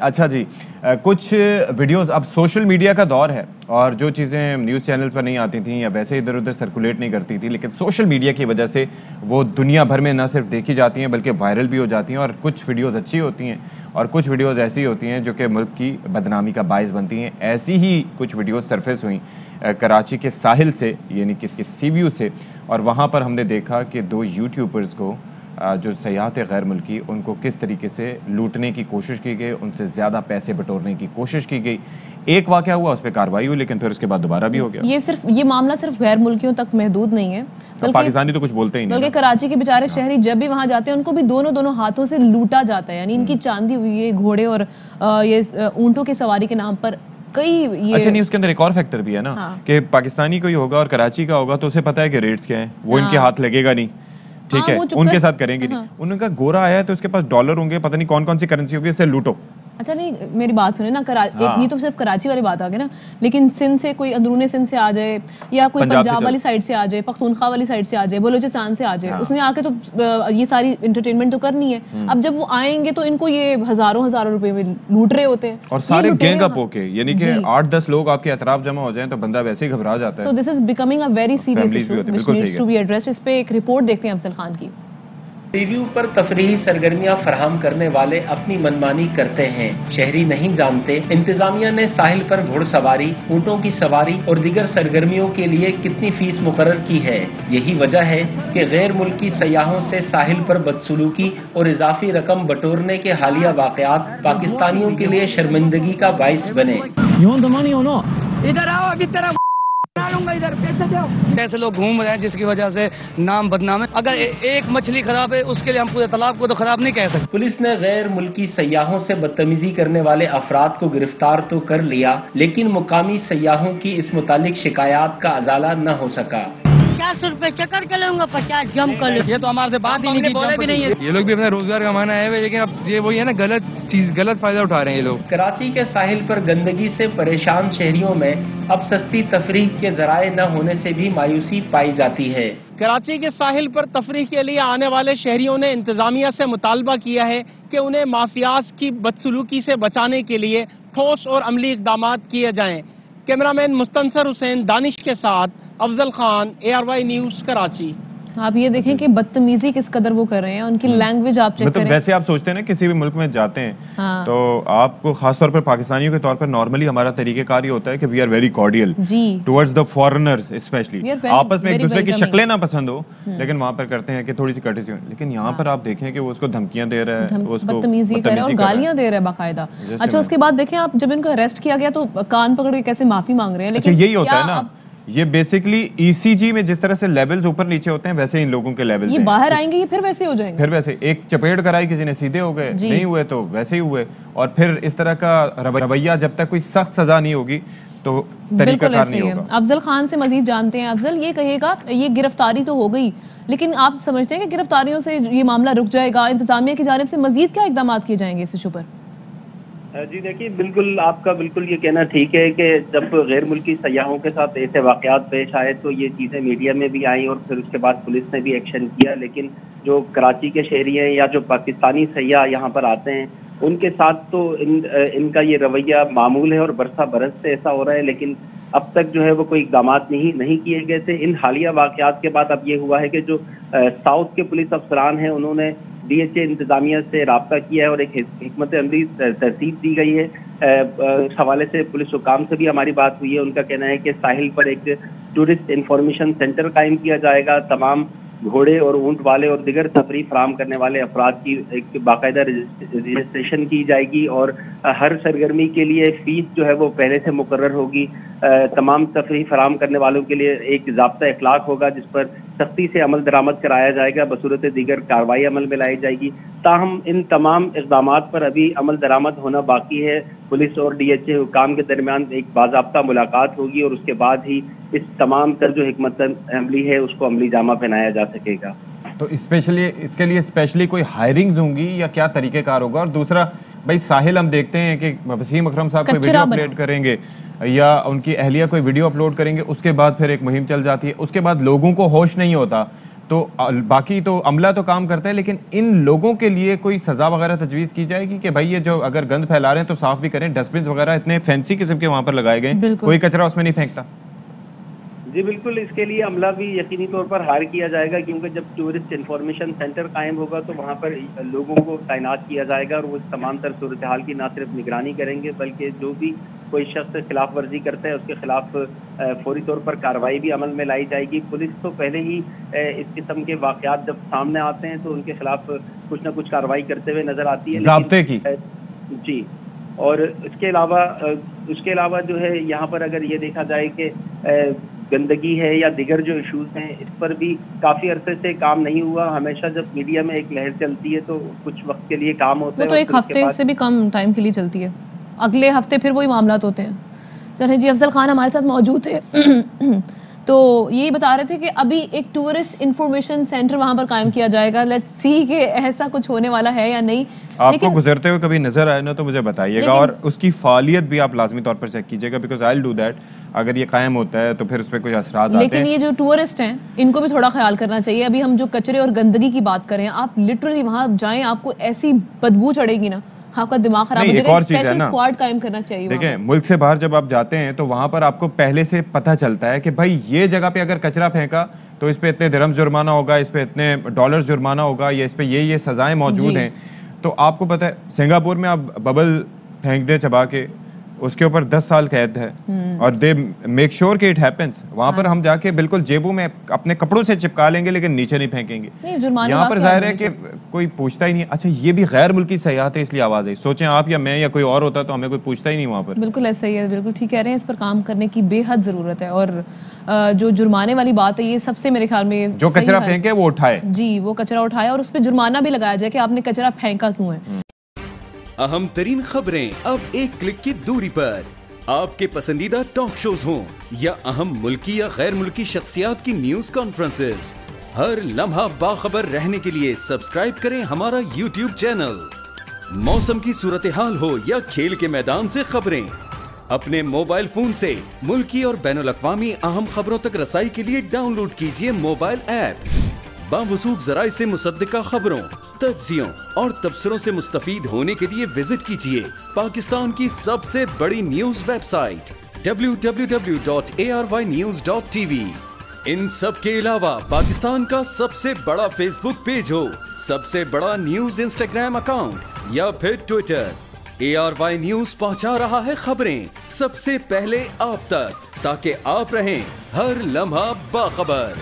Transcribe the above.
اچھا جی، کچھ ویڈیوز اب سوشل میڈیا کا دور ہے اور جو چیزیں نیوز چینلز پر نہیں آتی تھیں یا ویسے ادھر ادھر سرکولیٹ نہیں کرتی تھی، لیکن سوشل میڈیا کی وجہ سے وہ دنیا بھر میں نہ صرف دیکھی جاتی ہیں بلکہ وائرل بھی ہو جاتی ہیں، اور کچھ ویڈیوز اچھی ہوتی ہیں اور کچھ ویڈیوز ایسی ہوتی ہیں جو کہ ملک کی بدنامی کا باعث بنتی ہیں۔ ایسی ہی کچھ ویڈیوز سرفیس ہوئیں کراچی کے ساحل سے، یعنی کہ سی ویو سے، اور وہاں پر ہم نے دیکھا کہ دو یوٹیوبرز کو جو سیاحت غیر ملکی ان کو کس طریقے سے لوٹنے کی کوشش کی گئی، ان سے زیادہ پیسے بٹورنے کی کوشش کی گئی۔ ایک واقعہ ہوا، اس پہ کارروائی ہوئی، لیکن پھر اس کے بعد دوبارہ بھی ہو گیا۔ یہ معاملہ صرف غیر ملکیوں تک محدود نہیں ہے، پاکستانی تو کچھ بولتے ہی نہیں، بلکہ کراچی کے بیچارے شہری جب بھی وہاں جاتے ہیں ان کو بھی دونوں ہاتھوں سے لوٹا جاتا ہے، یعنی ان کی چاندی ہوئی ہے گھوڑے اور یہ اونٹوں کی سواری کے نام پر کئی۔ اچھا نہیں، اس کے اندر ایک اور فیکٹر بھی ہے نا کہ پاکستانی کوئی ہوگا اور کراچی کا ہوگا تو اسے پتا ہے کہ ریٹس کیا ہیں، وہ ان کے ہاتھ لگے گا نہیں، ٹھیک ہے، ان کے ساتھ کریں گے نہیں۔ انہوں نے کہا گورا آیا ہے تو اس کے پاس ڈالر ہوں گے، پتہ نہیں کون کون سی کرنسی ہوگی، اسے لوٹو۔ اچھا نہیں، میری بات سنیں نا، یہ تو صرف کراچی والی بات آ گئی نا، لیکن سندھ سے کوئی اندرون سندھ سے آ جائے یا کوئی پنجاب والی سائڈ سے آ جائے، پختونخوا والی سائڈ سے آ جائے، بلوچستان سے آ جائے، اس نے آ کے تو یہ ساری انٹرٹینمنٹ تو کرنی ہے۔ اب جب وہ آئیں گے تو ان کو یہ ہزاروں روپے میں لوٹ رہے ہوتے ہیں، اور سارے گینگ اپ ہو کے، یعنی کہ 8-10 لوگ آپ کے اطراف جمع ہو جائیں تو بندہ ویسے ہی گھبرا جاتا ہے۔ So this is becoming a very serious issue which needs to be addressed۔ اس پہ ایک رپورٹ دیکھتے ہیں افضل خان کی۔ ریویو پر تفریحی سرگرمیاں فراہم کرنے والے اپنی منمانی کرتے ہیں، شہری نہیں جانتے انتظامیہ نے ساحل پر گھڑ سواری، اونٹوں کی سواری اور دیگر سرگرمیوں کے لیے کتنی فیس مقرر کی ہے۔ یہی وجہ ہے کہ غیر ملکی سیاحوں سے ساحل پر بدسلوکی اور اضافی رقم بٹورنے کے حالیہ واقعات پاکستانیوں کے لیے شرمندگی کا باعث بنے۔ ایسے لوگ گھوم رہے ہیں جس کی وجہ سے نام بدنام ہے۔ اگر ایک مچھلی خراب ہے اس کے لیے ہم پورے تالاب کو تو خراب نہیں کہہ سکتے۔ پولیس نے غیر ملکی سیاحوں سے بدتمیزی کرنے والے افراد کو گرفتار تو کر لیا، لیکن مقامی سیاحوں کی اس متعلق شکایات کا ازالہ نہ ہو سکا۔ 50 روپے چکر کے لوں گا، 50 جم کر لوں۔ یہ تو ہمارے سے بات ہی نہیں بولے بھی نہیں ہے۔ یہ لوگ بھی اپنا روزگار کمانا ہے، لیکن اب یہ وہی ہے نا، غلط فائدہ اٹھا رہے ہیں یہ لوگ۔ کراچی کے ساحل پر گندگی سے پریشان شہریوں میں اب سستی تفریح کے ذرائع نہ ہونے سے بھی مایوسی پائی جاتی ہے۔ کراچی کے ساحل پر تفریح کے لیے آنے والے شہریوں نے انتظامیہ سے مطالبہ کیا ہے کہ انہیں مافیاز کی بدسلوکی سے بچانے کے لیے ٹھوس اور عملی اقدامات کیے جائیں۔ کیمرامین مستنصر حسین دانش کے ساتھ افضل خان، ARY نیوز، کراچی۔ آپ یہ دیکھیں کہ بدتمیزی کس قدر وہ کر رہے ہیں، ان کی لینگویج آپ چیک کریں۔ ویسے آپ سوچتے ہیں نا کسی بھی ملک میں جاتے ہیں تو آپ کو خاص طور پر پاکستانیوں کے طور پر نارملی ہمارا طریقہ کار یہ ہوتا ہے کہ we are very cordial towards the foreigners, especially آپس میں ایک دوسرے کی شکلیں نہ پسند ہو لیکن وہاں پر کرتے ہیں کہ تھوڑی سی کٹسی ہو، لیکن یہاں پر آپ دیکھیں کہ وہ اس کو دھمکیاں دے رہا ہے، بدتمیزی کر رہا ہے اور گالیاں دے رہا ہے باقاعدہ۔ اچھا اس کے بعد دیکھیں آپ جب ان کو اریسٹ کیا گیا تو کان پکڑ کے کیسے معافی مانگ رہے ہیں، لیکن یہی ہوتا ہے نا، یہ بیسیکلی ECG میں جس طرح سے لیولز اوپر نیچے ہوتے ہیں ویسے ان لوگوں کے لیولز ہیں، یہ باہر آئیں گے یہ پھر ویسے ہو جائیں گے، پھر ویسے ایک چپیڑ کرائی کسی نے سیدھے ہو گئے، نہیں ہوئے تو ویسے ہی ہوئے، اور پھر اس طرح کا رویہ جب تک کوئی سخت سزا نہیں ہوگی تو طریقہ کار نہیں ہوگا۔ افضل خان سے مزید جانتے ہیں۔ افضل یہ کہے گا، یہ گرفتاری تو ہو گئی لیکن آپ سمجھتے ہیں کہ گرفتاریوں سے یہ معاملہ رک جائے گا؟ انتظامیہ کی جانب سے مزید کیا اقدامات کیے جائیں گے اس ایشو پر؟ جی دیکھیے، بالکل آپ کا بالکل یہ کہنا ٹھیک ہے کہ جب غیر ملکی سیاحوں کے ساتھ ایسے واقعات پیش آئے تو یہ چیزیں میڈیا میں بھی آئیں اور پھر اس کے بعد پولیس نے بھی ایکشن کیا، لیکن جو کراچی کے شہری ہیں یا جو پاکستانی سیاح یہاں پر آتے ہیں ان کے ساتھ تو ان کا یہ رویہ معمول ہے اور برسہ برس سے ایسا ہو رہا ہے، لیکن اب تک جو ہے وہ کوئی اقدامات نہیں کیے گئے تھے۔ ان حالیہ واقعات کے بعد اب یہ ہوا ہے کہ جو ساؤتھ کے پولیس افسران ہیں انہوں نے DHA انتظامیہ سے رابطہ کیا ہے اور ایک حکمت عملی ترتیب دی گئی ہے۔ اس حوالے سے پولیس حکام سے بھی ہماری بات ہوئی ہے، ان کا کہنا ہے کہ ساحل پر ایک ٹورسٹ انفارمیشن سینٹر قائم کیا جائے گا، تمام گھوڑے اور اونٹ والے اور دیگر تفریح فراہم کرنے والے افراد کی ایک باقاعدہ رجسٹریشن کی جائے گی اور ہر سرگرمی کے لیے فیس جو ہے وہ پہلے سے مقرر ہوگی۔ تمام تفریح فراہم کرنے والوں کے لیے ایک ضابطہ اخلاق ہوگا جس پر سختی سے عمل درآمد کرایا جائے گا، بصورت دیگر کارروائی عمل میں لائی جائے گی۔ تاہم ان تمام اقدامات پر ابھی عمل درآمد ہونا باقی ہے۔ پولیس اور DHA حکام کے درمیان ایک باضابطہ ملاقات ہوگی اور اس کے بعد ہی اس تمام تر جو حکمت عملی ہے اس کو عملی جامہ پہنایا جا سکے گا۔ تو اسپیشلی اس کے لیے اسپیشلی کوئی ہائرنگز ہوں گی یا کیا طریقہ کار ہوگا؟ اور دوسرا بھائی ساحل ہم دیکھتے ہیں کہ وسیم اکرم صاحب کوئی ویڈیو اپلوڈ کریں گے یا ان کی اہلیہ کوئی ویڈیو اپلوڈ کریں گے، اس کے بعد پھر ایک مہم چل جاتی ہے، اس کے بعد لوگوں کو ہوش نہیں ہوتا تو باقی تو عملہ تو کام کرتا ہے، لیکن ان لوگوں کے لیے کوئی سزا وغیرہ تجویز کی جائے گی کہ بھائی یہ جو اگر گند پھیلا رہے ہیں تو صاف بھی کریں، ڈسٹ بنز وغیرہ اتنے فینسی قسم کے وہاں پر لگائے گئے، کوئی کچرا اس میں نہیں پھینکتا؟ جی بالکل، اس کے لیے عملہ بھی یقینی طور پر ہائر کیا جائے گا، کیونکہ جب ٹورسٹ انفارمیشن سینٹر قائم ہوگا تو وہاں پر لوگوں کو تعینات کیا جائے گا اور وہ تمام تر صورتحال کی نہ صرف نگرانی کریں گے بلکہ جو بھی کوئی شخص خلاف ورزی کرتا ہے اس کے خلاف فوری طور پر کارروائی بھی عمل میں لائی جائے گی۔ پولیس تو پہلے ہی اس قسم کے واقعات جب سامنے آتے ہیں تو ان کے خلاف کچھ نہ کچھ کارروائی کرتے ہوئے نظر آتی ہے، ضابطے کی۔ جی، اور اس کے علاوہ جو ہے یہاں پر اگر یہ دیکھا جائے کہ گندگی ہے یا دیگر جو ایشوز ہیں اس پر بھی کافی عرصے سے کام نہیں ہوا۔ ہمیشہ جب میڈیا میں ایک لہر چلتی ہے تو کچھ وقت کے لیے کام ہوتا ہے، وہ تو ایک ہفتے سے بھی کم ٹائم کے لیے چلتی ہے، اگلے ہفتے پھر وہی معاملات ہوتے ہیں۔ چلیں جی، افضل خان ہمارے ساتھ موجود تھے تو یہی بتا رہے تھے کہ ابھی ایک ٹورسٹ انفارمیشن سینٹر وہاں پر قائم کیا جائے گا، لیٹس سی کہ ایسا کچھ ہونے والا ہے یا نہیں۔ آپ کو گزرتے ہوئے کبھی نظر آئے نا تو مجھے بتائیے گا، اور اس کی فعالیت بھی آپ لازمی طور پر چیک کیجیے گا، because I will do that. اگر یہ قائم ہوتا ہے تو پھر اس پہ کچھ اثرات آتے ہیں، لیکن یہ جو ٹورسٹ ہیں ان کو بھی تھوڑا خیال کرنا چاہیے۔ ابھی ہم جو کچرے اور گندگی کی بات کریں، آپ لٹرلی وہاں جائیں آپ کو ایسی بدبو چڑھے گی نا، آپ کا دماغ خراب ہو جائے گا۔ اسپیشل اسکواڈ قائم کرنا چاہیے۔ دیکھیں ملک سے باہر جب آپ جاتے ہیں تو وہاں پر آپ کو پہلے سے پتہ چلتا ہے کہ بھائی یہ جگہ پہ اگر کچرا پھینکا تو اس پہ اتنے درہمز جرمانہ ہوگا، اس پہ اتنے ڈالرز جرمانہ ہوگا، یا اس پہ یہ سزائیں موجود ہیں۔ تو آپ کو پتہ ہے سنگاپور میں آپ ببل پھینک دیں چبا کے، اس کے اوپر 10 سال قید ہے، اور دے میک شور کہ اٹ ہیپنس۔ وہاں پر ہم جا کے بالکل جیبوں میں اپنے کپڑوں سے چپکا لیں گے لیکن نیچے نہیں پھینکیں گے۔ یہاں پر ظاہر ہے کہ کوئی پوچھتا ہی نہیں۔ اچھا یہ بھی غیر ملکی سیاحت ہے اس لیے آواز آئی، سوچیں آپ یا میں یا کوئی اور ہوتا تو ہمیں کوئی پوچھتا ہی نہیں وہاں پر۔ بالکل ایسا ہی ہے، بالکل ٹھیک کہہ رہے ہیں، اس پر کام کرنے کی بے حد ضرورت ہے۔ اور جو جرمانے والی بات ہے یہ سب سے میرے خیال میں جو کچرا پھینکے وہ اٹھائے، جی وہ کچرا اٹھائے اور اس پہ جرمانہ بھی لگایا جائے کہ آپ نے کچرا پھینکا کیوں ہے۔ اہم ترین خبریں اب ایک کلک کی دوری پر، آپ کے پسندیدہ ٹاک شوز ہوں یا اہم ملکی یا غیر ملکی شخصیات کی نیوز کانفرنسز، ہر لمحہ باخبر رہنے کے لیے سبسکرائب کریں ہمارا یوٹیوب چینل۔ موسم کی صورتحال ہو یا کھیل کے میدان سے خبریں، اپنے موبائل فون سے ملکی اور بین الاقوامی اہم خبروں تک رسائی کے لیے ڈاؤن لوڈ کیجیے موبائل ایپ۔ باوثوق ذرائع سے مصدقہ خبروں، تجزیوں اور تبصروں سے مستفید ہونے کے لیے وزٹ کیجیے پاکستان کی سب سے بڑی نیوز ویب سائٹ www.arYnews.tv۔ ان سب کے علاوہ پاکستان کا سب سے بڑا فیس بک پیج ہو، سب سے بڑا نیوز انسٹاگرام اکاؤنٹ یا پھر ٹویٹر، ARY نیوز پہنچا رہا ہے خبریں سب سے پہلے آپ تک، تاکہ آپ رہیں ہر لمحہ باخبر۔